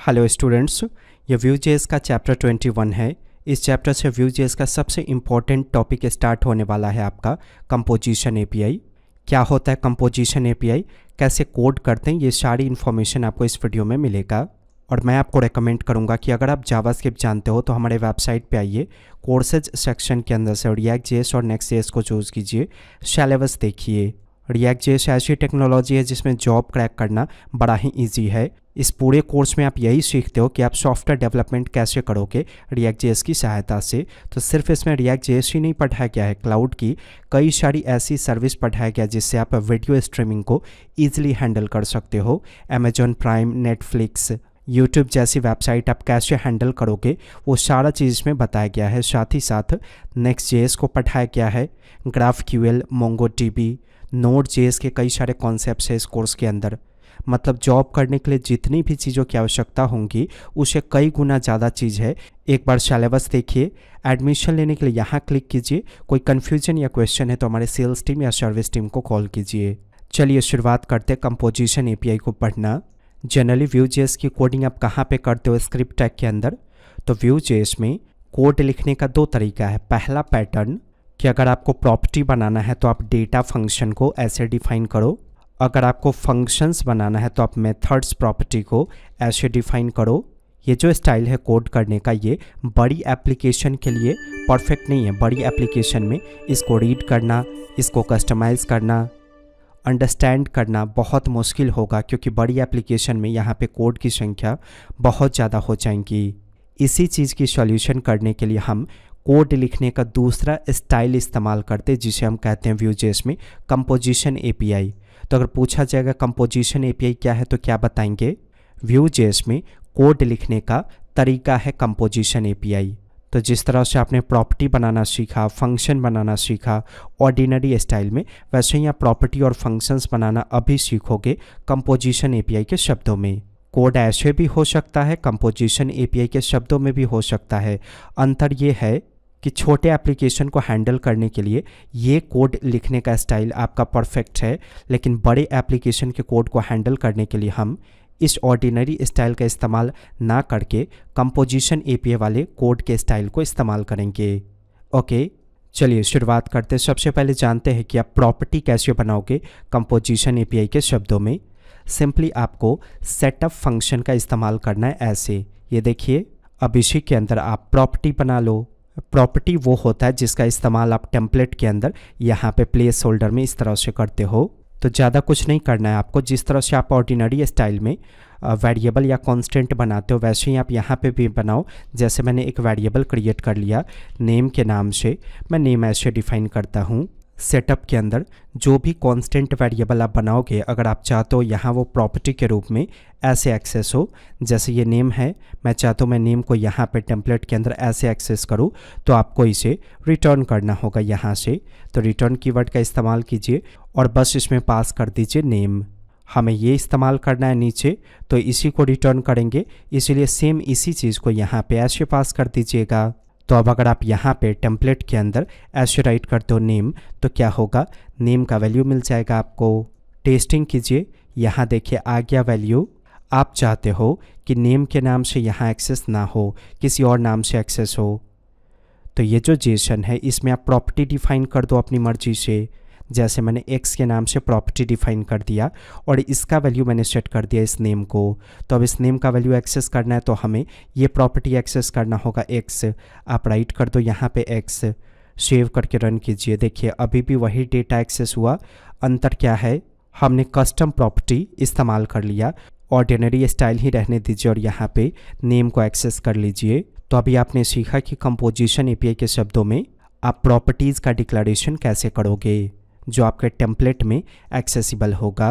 Hello students, ये Vue.js का chapter 21 है। इस चैप्टर से Vue.js का सबसे इम्पॉर्टेंट टॉपिक स्टार्ट होने वाला है आपका कंपोजिशन एपीआई। क्या होता है कंपोजिशन एपीआई, कैसे कोड करते हैं, ये सारी इन्फॉर्मेशन आपको इस वीडियो में मिलेगा। और मैं आपको रेकमेंड करूंगा कि अगर आप जावास्क्रिप्ट जानते हो तो हमारे वेबसाइट पे आइए, कोर्सेज सेक्शन के अंदर से React.js और Next.js को चूज़ कीजिए, सिलेबस देखिए। React.js ऐसी टेक्नोलॉजी है जिसमें जॉब क्रैक करना बड़ा ही ईजी है। इस पूरे कोर्स में आप यही सीखते हो कि आप सॉफ्टवेयर डेवलपमेंट कैसे करोगे React.js की सहायता से। तो सिर्फ इसमें React.js ही नहीं पढ़ाया गया है, क्लाउड की कई सारी ऐसी सर्विस पढ़ाया गया जिससे आप वीडियो स्ट्रीमिंग को ईजिली हैंडल कर सकते हो। Amazon प्राइम, नेटफ्लिक्स, यूट्यूब जैसी वेबसाइट आप कैसे हैंडल करोगे वो सारा चीज़ इसमें बताया गया है। साथ ही साथ Next.js को पढ़ाया गया है, GraphQL, MongoDB, Node.js के कई सारे कॉन्सेप्ट्स हैं इस कोर्स के अंदर। मतलब जॉब करने के लिए जितनी भी चीज़ों की आवश्यकता होंगी उससे कई गुना ज़्यादा चीज़ है। एक बार सिलेबस देखिए। एडमिशन लेने के लिए यहाँ क्लिक कीजिए। कोई कन्फ्यूजन या क्वेश्चन है तो हमारे सेल्स टीम या सर्विस टीम को कॉल कीजिए। चलिए शुरुआत करते कंपोजिशन एपीआई को पढ़ना। जनरली Vue.js की कोडिंग आप कहाँ पे करते हो स्क्रिप्ट टैग के अंदर? तो Vue.js में कोड लिखने का दो तरीका है। पहला पैटर्न कि अगर आपको प्रॉपर्टी बनाना है तो आप डेटा फंक्शन को ऐसे डिफाइन करो। अगर आपको फंक्शंस बनाना है तो आप मेथड्स प्रॉपर्टी को ऐसे डिफाइन करो। ये जो स्टाइल है कोड करने का ये बड़ी एप्लीकेशन के लिए परफेक्ट नहीं है। बड़ी एप्लीकेशन में इसको रीड करना, इसको कस्टमाइज़ करना, अंडरस्टैंड करना बहुत मुश्किल होगा, क्योंकि बड़ी एप्लीकेशन में यहाँ पे कोड की संख्या बहुत ज़्यादा हो जाएंगी। इसी चीज़ की सॉल्यूशन करने के लिए हम कोड लिखने का दूसरा स्टाइल इस्तेमाल करते हैं जिसे हम कहते हैं Vue.js में कंपोजिशन एपीआई। तो अगर पूछा जाएगा कंपोजिशन एपीआई क्या है तो क्या बताएंगे? Vue.js में कोड लिखने का तरीका है कंपोजिशन एपीआई। तो जिस तरह से आपने प्रॉपर्टी बनाना सीखा, फंक्शन बनाना सीखा ऑर्डिनरी स्टाइल में, वैसे ही आप प्रॉपर्टी और फंक्शंस बनाना अभी सीखोगे कंपोजिशन एपीआई के शब्दों में। कोड ऐसे भी हो सकता है, कंपोजिशन एपीआई के शब्दों में भी हो सकता है। अंतर ये है कि छोटे एप्लीकेशन को हैंडल करने के लिए ये कोड लिखने का स्टाइल आपका परफेक्ट है, लेकिन बड़े एप्लीकेशन के कोड को हैंडल करने के लिए हम इस ऑर्डिनरी स्टाइल का इस्तेमाल ना करके कंपोजिशन एपीआई वाले कोड के स्टाइल को इस्तेमाल करेंगे। ओके, चलिए शुरुआत करते हैं। सबसे पहले जानते हैं कि आप प्रॉपर्टी कैसे बनाओगे कंपोजिशन एपीआई के शब्दों में। सिंपली आपको सेटअप फंक्शन का इस्तेमाल करना है ऐसे। ये देखिए, अब इसी के अंदर आप प्रॉपर्टी बना लो। प्रॉपर्टी वो होता है जिसका इस्तेमाल आप टेम्पलेट के अंदर यहाँ पे प्लेस होल्डर में इस तरह से करते हो। तो ज़्यादा कुछ नहीं करना है आपको। जिस तरह से आप ऑर्डिनरी स्टाइल में वेरिएबल या कांस्टेंट बनाते हो वैसे ही आप यहाँ पे भी बनाओ। जैसे मैंने एक वेरिएबल क्रिएट कर लिया नेम के नाम से, मैं नेम ऐसे डिफाइन करता हूँ। सेटअप के अंदर जो भी कांस्टेंट वेरिएबल आप बनाओगे, अगर आप चाहते हो यहाँ वो प्रॉपर्टी के रूप में ऐसे एक्सेस हो, जैसे ये नेम है, मैं चाहता हूँ मैं नेम को यहाँ पे टेम्पलेट के अंदर ऐसे एक्सेस करूँ, तो आपको इसे रिटर्न करना होगा यहाँ से। तो रिटर्न कीवर्ड का इस्तेमाल कीजिए और बस इसमें पास कर दीजिए नेम। हमें ये इस्तेमाल करना है नीचे, तो इसी को रिटर्न करेंगे, इसीलिए सेम इसी चीज़ को यहाँ पे ऐसे पास कर दीजिएगा। तो अब अगर आप यहाँ पे टेम्पलेट के अंदर ऐसे राइट करते हो नेम, तो क्या होगा, नेम का वैल्यू मिल जाएगा आपको। टेस्टिंग कीजिए, यहाँ देखिए आ गया वैल्यू। आप चाहते हो कि नेम के नाम से यहाँ एक्सेस ना हो, किसी और नाम से एक्सेस हो, तो ये जो जेसन है इसमें आप प्रॉपर्टी डिफाइन कर दो अपनी मर्जी से। जैसे मैंने x के नाम से प्रॉपर्टी डिफाइन कर दिया और इसका वैल्यू मैंने सेट कर दिया इस नेम को। तो अब इस नेम का वैल्यू एक्सेस करना है तो हमें ये प्रॉपर्टी एक्सेस करना होगा x। आप राइट कर दो यहाँ पे x, सेव करके रन कीजिए। देखिए अभी भी वही डेटा एक्सेस हुआ। अंतर क्या है, हमने कस्टम प्रॉपर्टी इस्तेमाल कर लिया। ऑर्डिनरी स्टाइल ही रहने दीजिए और यहाँ पे नेम को एक्सेस कर लीजिए। तो अभी आपने सीखा कि कंपोजिशन एपीआई के शब्दों में आप प्रॉपर्टीज़ का डिक्लेरेशन कैसे करोगे जो आपके टेम्पलेट में एक्सेसिबल होगा।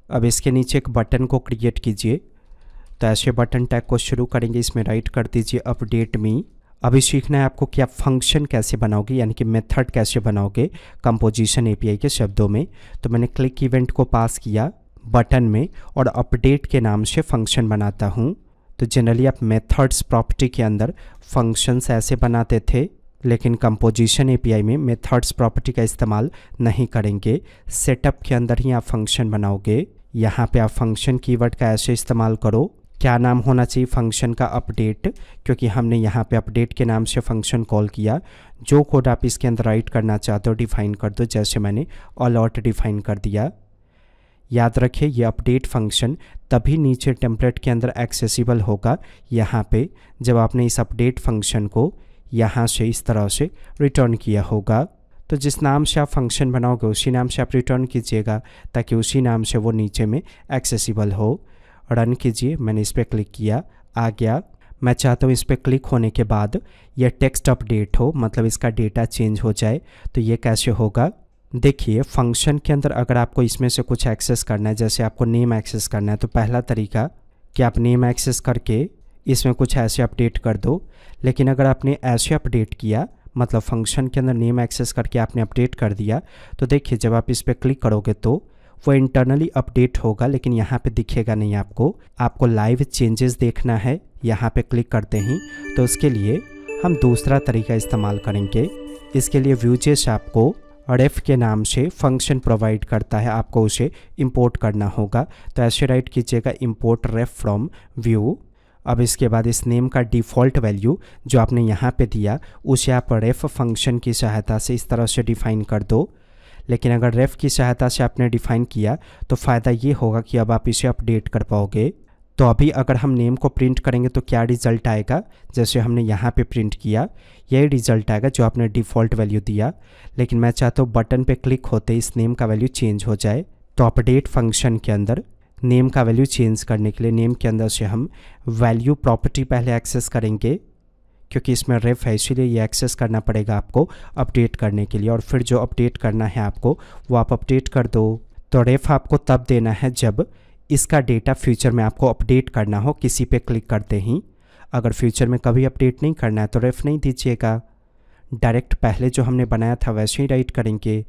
अब इसके नीचे एक बटन को क्रिएट कीजिए। तो ऐसे बटन टैग को शुरू करेंगे, इसमें राइट कर दीजिए अपडेट मी। अभी सीखना है आपको कि आप फंक्शन कैसे बनाओगे, यानी कि मेथड कैसे बनाओगे कंपोजिशन एपीआई के शब्दों में। तो मैंने क्लिक इवेंट को पास किया बटन में और अपडेट के नाम से फंक्शन बनाता हूँ। तो जनरली आप मेथड्स प्रॉपर्टी के अंदर फंक्शंस ऐसे बनाते थे, लेकिन कंपोजिशन एपीआई में मेथड्स प्रॉपर्टी का इस्तेमाल नहीं करेंगे। सेटअप के अंदर ही आप फंक्शन बनाओगे। यहाँ पे आप फंक्शन कीवर्ड का ऐसे इस्तेमाल करो क्या नाम होना चाहिए फंक्शन का? अपडेट, क्योंकि हमने यहाँ पे अपडेट के नाम से फंक्शन कॉल किया। जो कोड आप इसके अंदर राइट करना चाहते हो डिफ़ाइन कर दो, जैसे मैंने अलॉट डिफ़ाइन कर दिया। याद रखिए ये अपडेट फंक्शन तभी नीचे टेम्पलेट के अंदर एक्सेसिबल होगा यहाँ पे जब आपने इस अपडेट फंक्शन को यहाँ से इस तरह से रिटर्न किया होगा। तो जिस नाम से आप फंक्शन बनाओगे उसी नाम से आप रिटर्न कीजिएगा ताकि उसी नाम से वो नीचे में एक्सेसिबल हो। रन कीजिए, मैंने इस पर क्लिक किया, आ गया। मैं चाहता हूँ इस पर क्लिक होने के बाद यह टेक्स्ट अपडेट हो, मतलब इसका डेटा चेंज हो जाए। तो ये कैसे होगा? देखिए फंक्शन के अंदर अगर आपको इसमें से कुछ एक्सेस करना है, जैसे आपको नेम एक्सेस करना है, तो पहला तरीका कि आप नेम एक्सेस करके इसमें कुछ ऐसे अपडेट कर दो। लेकिन अगर आपने ऐसे अपडेट किया, मतलब फंक्शन के अंदर नेम एक्सेस करके आपने अपडेट कर दिया, तो देखिए जब आप इस पर क्लिक करोगे तो वो इंटरनली अपडेट होगा, लेकिन यहाँ पे दिखेगा नहीं आपको लाइव चेंजेस देखना है यहाँ पे क्लिक करते ही। तो उसके लिए हम दूसरा तरीका इस्तेमाल करेंगे। इसके लिए Vue.js आपको ref के नाम से फंक्शन प्रोवाइड करता है, आपको उसे इंपोर्ट करना होगा। तो ऐसे राइट कीजिएगा इंपोर्ट ref फ्रॉम Vue। अब इसके बाद इस नेम का डिफ़ॉल्ट वैल्यू जो आपने यहाँ पे दिया उसे आप रेफ फंक्शन की सहायता से इस तरह से डिफ़ाइन कर दो। लेकिन अगर रेफ की सहायता से आपने डिफ़ाइन किया तो फ़ायदा ये होगा कि अब आप इसे अपडेट कर पाओगे। तो अभी अगर हम नेम को प्रिंट करेंगे तो क्या रिज़ल्ट आएगा? जैसे हमने यहाँ पे प्रिंट किया यही रिज़ल्ट आएगा जो आपने डिफ़ॉल्ट वैल्यू दिया। लेकिन मैं चाहता हूँ बटन पे क्लिक होते इस नेम का वैल्यू चेंज हो जाए। तो अपडेट फंक्शन के अंदर नेम का वैल्यू चेंज करने के लिए नेम के अंदर से हम वैल्यू प्रॉपर्टी पहले एक्सेस करेंगे, क्योंकि इसमें रेफ है इसीलिए ये एक्सेस करना पड़ेगा आपको अपडेट करने के लिए। और फिर जो अपडेट करना है आपको वो आप अपडेट कर दो। तो रेफ आपको तब देना है जब इसका डेटा फ्यूचर में आपको अपडेट करना हो किसी पे क्लिक करते ही। अगर फ्यूचर में कभी अपडेट नहीं करना है तो रेफ नहीं दीजिएगा, डायरेक्ट पहले जो हमने बनाया था वैसे ही राइट करेंगे।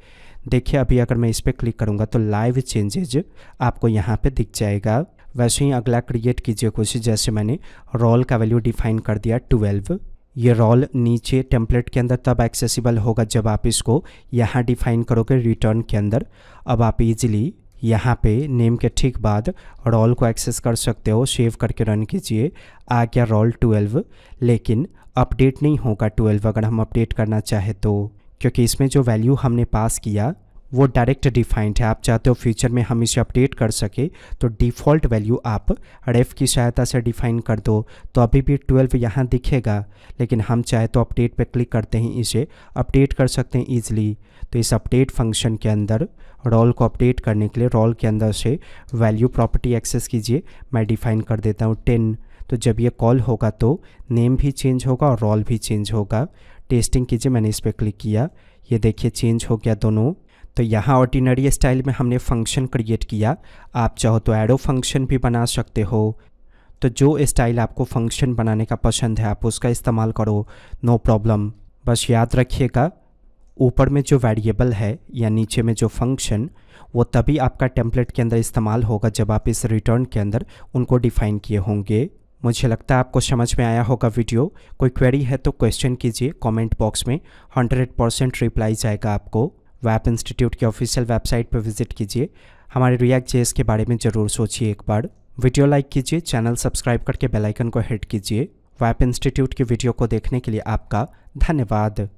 देखिए अभी अगर मैं इस पर क्लिक करूँगा तो लाइव चेंजेज आपको यहाँ पे दिख जाएगा। वैसे ही अगला क्रिएट कीजिए कुछ, जैसे मैंने रोल का वैल्यू डिफाइन कर दिया 12। ये रोल नीचे टेम्पलेट के अंदर तब एक्सेसिबल होगा जब आप इसको यहाँ डिफाइन करोगे रिटर्न के अंदर। अब आप इजीली यहाँ पे नेम के ठीक बाद रोल को एक्सेस कर सकते हो। सेव करके रन कीजिए, आ गया रोल 12। लेकिन अपडेट नहीं होगा 12 अगर हम अपडेट करना चाहे तो, क्योंकि इसमें जो वैल्यू हमने पास किया वो डायरेक्ट डिफाइंड है। आप चाहते हो फ्यूचर में हम इसे अपडेट कर सके तो डिफ़ॉल्ट वैल्यू आप रेफ की सहायता से डिफाइन कर दो। तो अभी भी 12 यहाँ दिखेगा, लेकिन हम चाहे तो अपडेट पे क्लिक करते ही इसे अपडेट कर सकते हैं ईजिली। तो इस अपडेट फंक्शन के अंदर रोल को अपडेट करने के लिए रोल के अंदर से वैल्यू प्रॉपर्टी एक्सेस कीजिए। मैं डिफाइन कर देता हूँ 10। तो जब ये कॉल होगा तो नेम भी चेंज होगा और रोल भी चेंज होगा। टेस्टिंग कीजिए, मैंने इस पर क्लिक किया, ये देखिए चेंज हो गया दोनों। तो यहाँ ऑर्डिनरी स्टाइल में हमने फंक्शन क्रिएट किया। आप चाहो तो एरो फंक्शन भी बना सकते हो। तो जो स्टाइल आपको फंक्शन बनाने का पसंद है आप उसका इस्तेमाल करो, नो प्रॉब्लम। बस याद रखिएगा ऊपर में जो वेरिएबल है या नीचे में जो फंक्शन वो तभी आपका टेम्पलेट के अंदर इस्तेमाल होगा जब आप इस रिटर्न के अंदर उनको डिफ़ाइन किए होंगे। मुझे लगता है आपको समझ में आया होगा वीडियो। कोई क्वेरी है तो क्वेश्चन कीजिए कमेंट बॉक्स में, 100% रिप्लाई जाएगा आपको। वेब इंस्टीट्यूट की ऑफिशियल वेबसाइट पर विजिट कीजिए, हमारे React.js के बारे में ज़रूर सोचिए एक बार। वीडियो लाइक कीजिए, चैनल सब्सक्राइब करके बेल आइकन को हिट कीजिए। वेब इंस्टीट्यूट की वीडियो को देखने के लिए आपका धन्यवाद।